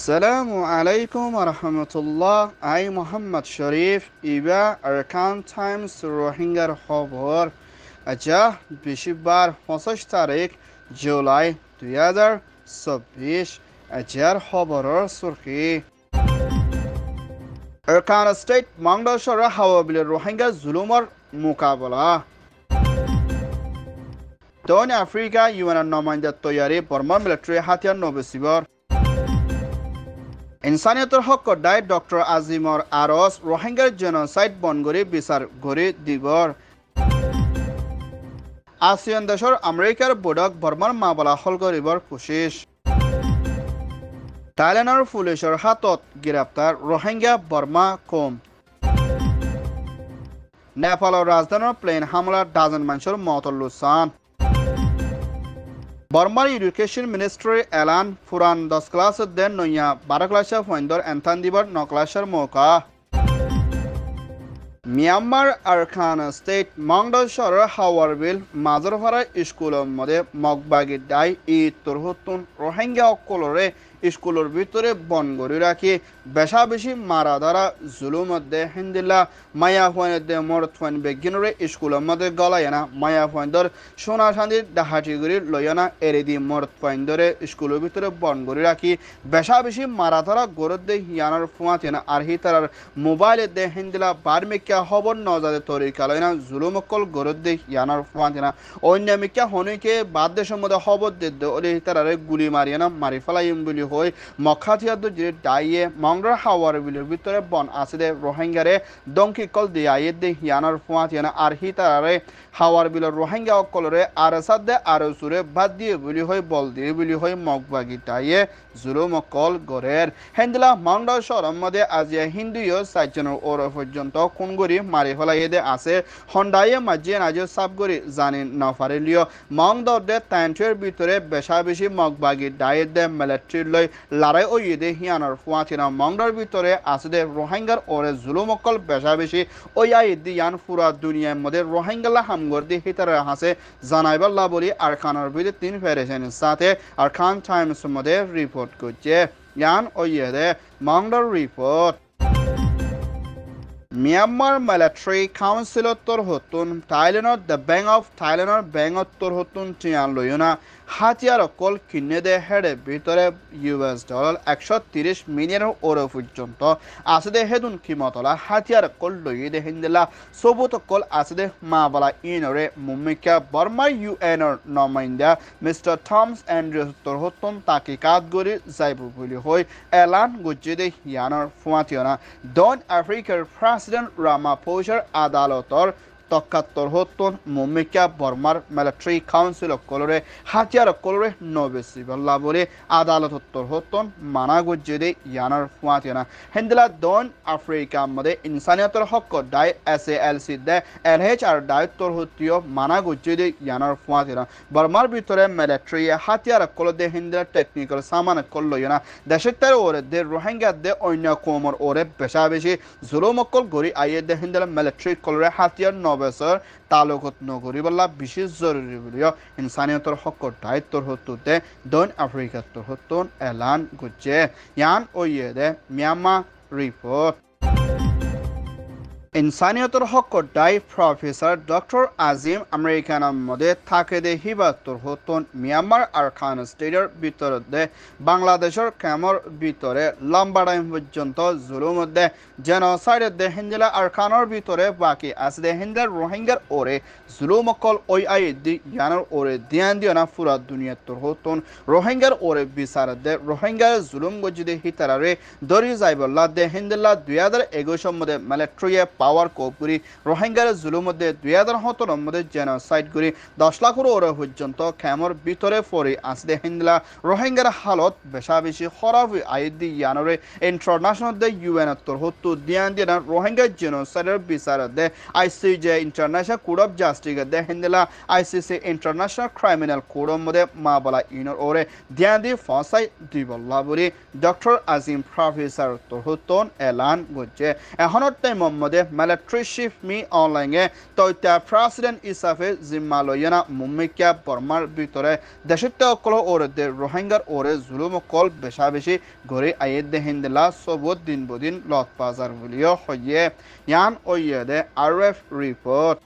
আসসালামু আলাইকুম রহমতুল্লাহ। I Mohammad Sharif Iba Arkan Times রোহিঙ্গার খবর আজা বৃহস্পতিবার 25 তারিখ জুলাই 2024 আজার খবরের সুরখি আরকান স্টেট মংডসর হাওয়াবিলের রোহিঙ্গা জুলুমর মোকাবেলা দক্ষিণ আফ্রিকা ইউএনের নমাইন্দা তৈয়ারি বর্মা মিলিটারি হাতিয়ার নবসিবর ইনসানিয়তৰ হক দায় ডক্টর আজিমৰ আৰছ রোহিঙ্গার জেনোসাইড বনগরি বিচার গড়ি দিবর আসিয়ান দেশৰ আমেরিকার বোর্ডক বর্মার মামলা হল করিবর কোশিশ থাইল্যান্ডৰ পুলিচৰ হাতত গ্রেপ্তার রোহিঙ্গা বর্মা কম নেপালের রাজধানীর প্লেন হামলার ডাজন মানুষের মতর লুসান বর্মার এডুকেশন মিনিস্ট্রি এলান ফুরান 10 ক্লাস দেন নইয়া 12 ক্লাসের ফয়েন্দর এন্থান দিবর 9 ক্লাসের মৌকা মিয়ানমার আরকান স্টেট মংডসর হাওয়ারবিল মাজরফারা স্কুলের মধ্যে মগবাগি দায় তরহতুন রোহিঙ্গা অকলরে স্কুলের ভিতরে বন গড়ি রাখি বেশা বেশি মারা দ্বারা জুলুম মধ্যে হিন্দিল্লা মায়া ফয়েন্দে মরত ফয়েন বেগিনরে স্কুলের মধ্যে গলায়না মায়া ফয়েন্দর সোনা শান্তির ডাহাটিগুড়ি লয়না এরে দি মরত ফয়েন্দরে স্কুলের ভিতরে বন গড়ি রাখি বেশা বেশি মারা ধরা গরদ দে হিয়ানোর ফুয়াতেনা আর হি তার মোবাইলে দে হিন্দিলা বার্মিকা খবর নজাদে তরিকা লয়না জুলুম অকল গরদ দে হিয়ানোর ফুয়াতেনা অন্যামিকা হনিকে বাদ দেশের মধ্যে খবর দে ওলে তারারে গুলি মারিয়ানা মারি ফেলাইম বলি হই মখাতিয়াদ যে ডাইয়ে মংডর হাওয়ার বিলের ভিতরে বন আছে দে রোহিঙ্গারে দংকি কল দিয়ে দে হিয়ানোর ফুয়াতিয়ানা আর হি তারারে হাওয়ার বিলের রোহিঙ্গা অকলরে আর সাদে আর সুরে বাদ দিয়ে বলি হই বল দিয়ে বলি হই মগবাগি ডাইয়ে জুলুম অকল গরের হেন্দিলা মংডর শহরের মধ্যে আজিয়া হিন্দুয় সাইজনের ওর পর্যন্ত কোনগরি মারি ফেলাই দে আছে হন্ডাইয়ে মাঝিয়ে নাজে সাবগরি জানি নফারিলিও মংডর দে ট্যান্টের ভিতরে বেশা বেশি মগবাগি ডাইয়ে দে মিলিটারি লই লড়াই ওই দে হিয়ানোর ফুয়াচিনা মংডর ভিতরে আছে দে রোহিঙ্গার ওরে জুলুম অকল বেশা বেশি ওই আই দিয়ান পুরা দুনিয়ার মধ্যে রোহিঙ্গালা হামগর দি হিতারে হাসে জানাইবাল্লা বলি আরকানের ভিতরে 3 ফেরেশনের সাথে আরকান টাইমস মধ্যে রিপোর্ট করছে ইয়ান ওই দে মংডর রিপোর্ট মিয়ানমার মিলিটারি কাউন্সিলত তরহতুন থাইল্যান্ডর দ্য ব্যাংক অফ থাইল্যান্ডর ব্যাংকত তরহতুন টিয়ান লইনা হাতিয়ার অকল কিনে দে হেডে ভিতরে $130 মিলিয়নের ওরে পর্যন্ত আছে দে হেদুন কিমতলা হাতিয়ার অকল লই দে হিন্দিলা সবুত অকল আছে দে মাবালা ইনরে মুমিকা বর্মা ইউএনর নমাইন্দা মিস্টার থমস অ্যান্ড্রিউস তরহতুন তাকিকাত গরি যাইব বলি হই এলান গুজি দে হিয়ানর ফুয়াতিয়না দক্ষিণ আফ্রিকার প্রেসিডেন্ট রামাফোসার আদালতর তকাত্তর হতন মুমিকা বর্মার মিলিটারি কাউন্সিল কলরে হাতিয়ার কলরে নবেসি বল্লা বলে আদালত উত্তর হতন মানা গজ্জে ইয়ানার ফুয়াতিনা হেন্দিলা দন আফ্রিকা মধ্যে ইনসানিয়তের হক দায় SALC দে LHR দায়িত্বর হতিও মানা গজ্জে ইয়ানার ফুয়াতিনা বর্মার ভিতরে মিলিটারি হাতিয়ার কলদে হিন্দিলা টেকনিক্যাল সামান কল ইনা দেশের তার ওরে দে রোহিঙ্গা দে অন্য কোমর ওরে বেশা বেশি জুলুম কল গরি আইয়ে দে হিন্দিলা মিলিটারি কলরে হাতিয়ার বছর তালুকত নগরী বল্লা বিশেষ জরুরি বলিও ইনসানিয়তর হকর দায়িত্বর হতুতে দক্ষিণ আফ্রিকার হতুন এলান গুজে ইয়ান ওইয়ে দে মিয়ানমার রিপোর্ট ইনসানিয়তর হকর দায় প্রফেসর ডক্টর আজিম আমেরিকানের মধ্যে থাকে দে হিবাত্তর হতুন মিয়ানমার আরকান স্টেটের ভিতরে দে বাংলাদেশের ক্যামর ভিতরে লম্বা টাইম পর্যন্ত জুলুম দে জেনোসাইড দে হিন্দিলা আরকানের ভিতরে বাকি আছে দে হিন্দিলার রোহিঙ্গার ওরে জুলুম অকল ওই আই দি ইয়ানোর ওরে দিয়ান দিও না পুরা দুনিয়াত্তর হতুন রোহিঙ্গার ওরে বিচার দে রোহিঙ্গার জুলুম গজি দে হিতারারে দরি যাইবল্লা দে হিন্দিলা 2021 মধ্যে মিলিটারি পাওয়ার কোপগুড়ি রোহিঙ্গার জুলুম মধ্যে 2017 মধ্যে জেনোসাইড গুড়ি 10 লাখের ওরে পর্যন্ত ক্যামর ভিতরে পড়ে আসতে হিন্দিলা রোহিঙ্গার হালত বেশা বেশি খরাব আইদি ইয়ানরে ইন্টারন্যাশনাল দে ইউএন তোর হতো দিয়ান দিয়ান রোহিঙ্গা জেনোসাইডের বিচার দে ICJ international court of justice দে হিন্দিলা ICC ইন্টারন্যাশনাল ক্রিমিনাল কোর্ট মধ্যে মাবলা ইনর ওরে দিয়ান দি ফাঁসাই দিবল্লা বলি ডক্টর আজিম প্রফেসর তোর হতন এলান গজে এখনের টাইম মধ্যে military chief মি অনলাইনে তৈতা প্রেসিডেন্ট হিসাবে জিম্মা লইনা মুম্মিকা বর্মার ভিতরে দেশত্ব অকল ওরে রোহিঙ্গার ওরে জুলুম কল বেশা বেশি ঘরে আইয়েদে হিন্দলা সবুত দিন বদিন লত বাজার বলিও হইয়ে ইয়ান ওইয়েদে আরএফ রিপোর্ট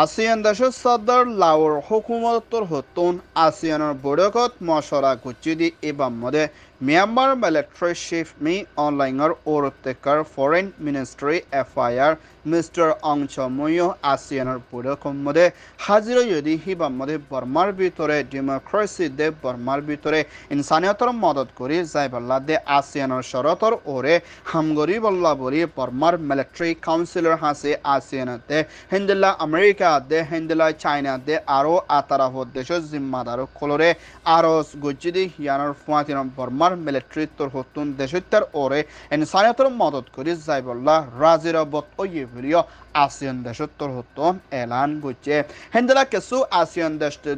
আসিয়ান দেশের সদর লাওর হুকুমতর হতুন আসিয়ানের বৈঠকত মশলা গুচ্ছিদি এবার মধ্যে মিয়ানমার মিলিটারি চিফ মি অনলাইনের ওরতেকার ফরেন মিনিস্ট্রি এফআইআর মিস্টার অং চমুয় আসিয়ানের বৈঠকের মধ্যে হাজির যদি হিবার মধ্যে বর্মার ভিতরে ডেমোক্রেসি দে বর্মার ভিতরে ইনসানিয়তর মদত করি যাইবাল্লা দে আসিয়ানের শরতর ওরে হামগরি বল্লা বলি বর্মার মিলিটারি কাউন্সিলর হাসে আসিয়ানতে হিন্দুল্লাহ আমেরিকা দে হিন্দুল্লাহ চাইনা দে আরও আতারা দেশের জিম্মাদার কলরে আরও গুজিদি হিয়ানোর ফুয়াতিন বর্মার মিলিটারি তোর হতুন দেশত্যার ওরে ইনসানিয়তর মদত করি যাইবাল্লা রাজিরা বত ওই ভিডিও আসিয়ান দেশত্তর হতুন এলান গুছে হিন্দুলা কিছু আসিয়ান দেশে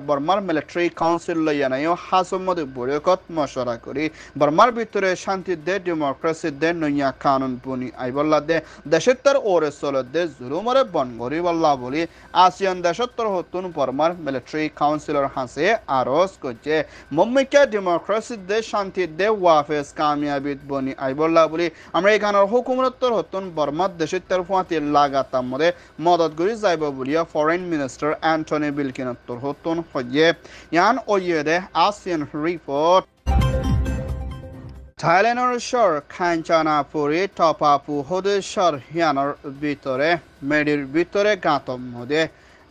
বর্মার মিলিটারি কাউন্সিল লইয়ানাইও হাসমদ বৈঠকত মশরা করি বর্মার ভিতরে শান্তি দে ডেমোক্রেসি দে নইয়া কানুন বুনি আইবল্লা দে দেশত্তর ওরে চল দে জুলুমরে বন করি বল্লা বলি আসিয়ান দেশত্তর হতুন বর্মার মিলিটারি কাউন্সিলর হাসে আরজ করছে মুম্মিকা ডেমোক্রেসি দে শান্তি দে ওয়াফেস কামিয়াবিদ বনি আইবল্লা বলি আমেরিকানের হুকুমতর হতুন বর্মার দেশত্তর ফুয়াতি লাগাতার মধ্যে মদত করি যাইব বলিয়া ফরেন মিনিস্টার অ্যান্টনি বিলকিনত্তর হতুন হইয়ে ইয়ান ওইয়েদে আসিয়ান রিপোর্ট থাইল্যান্ডের শহর খাঞ্চানাপুরি টপাপু হদেশ্বর হিয়ানোর ভিতরে মেডির ভিতরে গাঁতর মধ্যে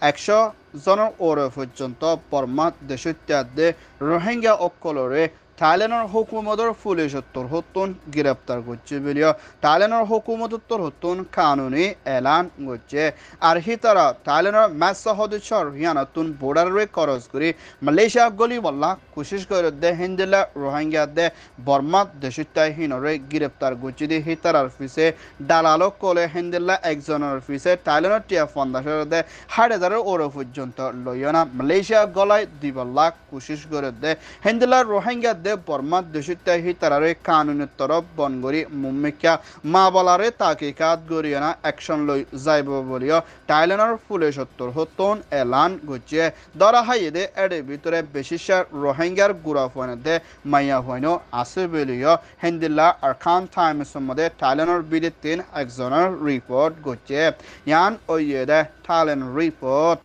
100 জনের ওরে পর্যন্ত বর্মা দেশত্যাদে রোহিঙ্গা অকলরে থাইল্যান্ডের হুকুমতর পুলিশত্তর হতুন গ্রেপ্তার করছে বলিও থাইল্যান্ডের হুকুমতত্তর হতুন কানুনি এলান করছে আর হিতারা থাইল্যান্ডের ম্যাসা হদেশ্বর হিয়ানতুন বর্ডারে খরচ করি মালয়েশিয়া গলি বল্লা কোশিশ করে দে হিন্দুলা রোহিঙ্গা দে বর্মা দেশত্যায় হিনরে গ্রেপ্তার করছে দি হিতারার ফিসে দালালো কলে হিন্দুলা একজনের ফিসে থাইল্যান্ডের টিয়া ফন্দাসের দে 1,000 ওরে পর্যন্ত লইয়না মালয়েশিয়া গলায় দিবল্লা কোশিশ করে দে হিন্দুলা রোহিঙ্গা দে বর্মা দেশত্যায় হিতারারে কানুনের তরফ বনগরি মুম্মিকা মা বলারে তাকিকাত গরিয়ানা অ্যাকশন লই যাইব বলিও থাইল্যান্ডের পুলিশত্তর হতুন এলান গুছিয়ে ধরা হাইদে এর ভিতরে বেশিসার রোহিঙ্গার গুড়া ফোনে মাইয়া হইনো আছে বলিও হিন্দিল্লা আরখান টাইমসের মধ্যে থাইল্যান্ডের বিরুদ্ধে একজনের রিপোর্ট গুছিয়ে ইয়ান ওইদে থাইল্যান্ড রিপোর্ট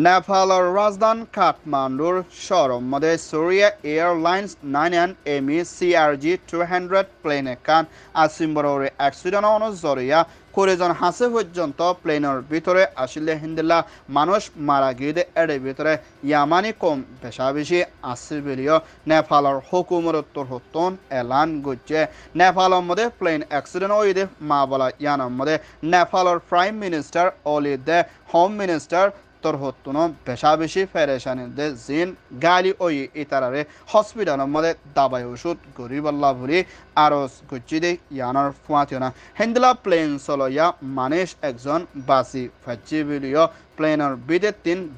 নেপালের রাজধানী কাঠমান্ডুর শহরের মধ্যে সুরিয়া এয়ারলাইন্স 9 এমি CRJ 200 প্লেন একান আসিম্বরের অ্যাক্সিডেন্ট জরিয়া কুড়িজন হাসে পর্যন্ত প্লেনের ভিতরে আসলে হিন্দুল্লাহ মানুষ মারা গিয়ে এর ভিতরে ইয়ামানি কম বেশা বেশি আসছে বলিও নেপালের হুকুমতর হতুন এলান গুছে নেপালের মধ্যে প্লেন অ্যাক্সিডেন্ট হইদে মা বলা ইয়ানের মধ্যে নেপালের প্রাইম মিনিস্টার অলি দে হোম মিনিস্টার তোর হতুন বেশা বেশি ফেরেশানি দে জিন গালি ওই ইতারারে হসপিটালের মধ্যে দাবাই ওষুধ গরিবল্লা ভরি আরজ গুচ্ছি দে ইয়ানোর ফুয়াতিনা হিন্দুলা প্লেন চলইয়া মানুষ একজন বাসি ফাচ্ছি বলিও প্লেনের বিদে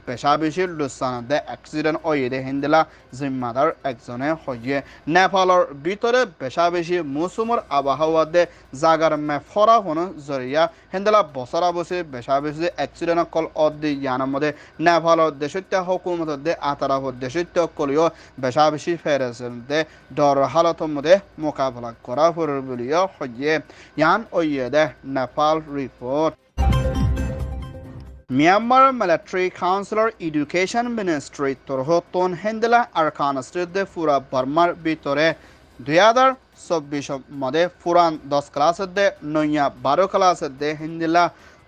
বেশা বেশি লুসানা দে অ্যাক্সিডেন্ট ওইদে হিন্দুলা জিম্মাদার একজনে হইয়ে নেপালের ভিতরে বেশা বেশি মৌসুমের আবহাওয়া দে জাগার মেফরা হন জরিয়া হিন্দুলা বছরা বসে বেশা বেশি অ্যাক্সিডেন্ট কল অদ্দি ইয়ানের মধ্যে নেপালের দেশত্য হুকুমত দে আতারা দেশত্য কলিও বেশা বেশি ফেরেছেন দে ডর হালতের মধ্যে মোকাবেলা করা পড়ে বলিও হইয়ে ইয়ান ওইয়ে দে Nepal report Myanmar Military Councilor Education Ministry Torhotun Hendela Arkan State de Fura Burmar Bitore 2024 মধ্যে পুরান 10 ক্লাসের দে নইয়া 12 ক্লাসের দে হিন্দিলা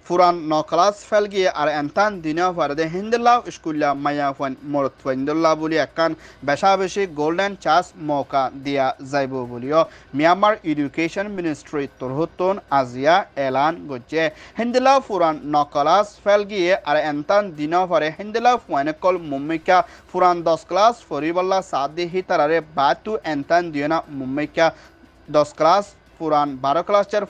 পুরান 9 ক্লাস ফেল গিয়ে আর এন্তান দিনা ফারদে হিন্দিলা স্কুলিয়া মায়া ফান মরত ফাইন্দুল্লাহ বলি একান বেশা বেশি গোল্ডেন চান্স মৌকা দিয়া যাইব বলিও মিয়ানমার এডুকেশন মিনিস্ট্রি তরহতন আজিয়া এলান গজে হিন্দিলা পুরান 9 ক্লাস ফেল গিয়ে আর এন্তান দিনা ফারে হিন্দিলা ফাইনকল মুম্মিকা পুরান 10 ক্লাস ফরিবল্লা সাদি হিতারারে বাতু এন্তান দিনা মুম্মিকা 10 ক্লাস পুরান 12 ক্লাসের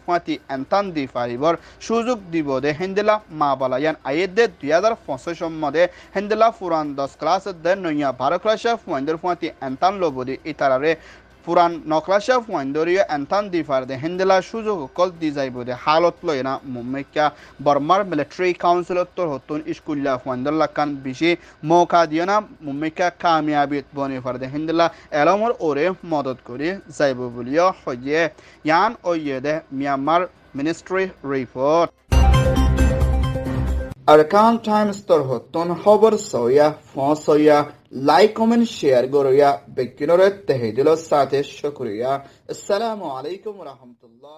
ফাঁতি এন্তান দি ফারিবর সুযোগ দিব দে হিন্দিলা মা বালায়ান আয়েদে 2025 মধ্যে হিন্দিলা পুরান 10 ক্লাসের দে নইয়া 12 ক্লাসের ফাঁতি এন্তান লবদি ইতারারে পুরান নকলাশা ফুয়াইন্দরিয়া এন্থান দিফারদে হেন্দেলা সুযোগ কল দি যাইবদে হালত লয়না মুম্মেকা বর্মার মিলিটারি কাউন্সিলত তোর হতুন স্কুল্লা ফুয়াইন্দল্লা কান বেশি মৌকা দিয়না মুম্মেকা কামিয়াবিত বনি ফারদে হেন্দেলা এলমর ওরে মদত করে যাইব বলিও হইয়ে ইয়ান ওইয়েদে Myanmar ministry report Arakan Times তোর হতুন খবর সয়া ফসয়া লাইক কমেন্ট শেয়ার গরয়া বেকিনরে তেহেদিল সাথে শুকরিয়া আসসালামু আলাইকুম ওয়া রাহমাতুল্লাহ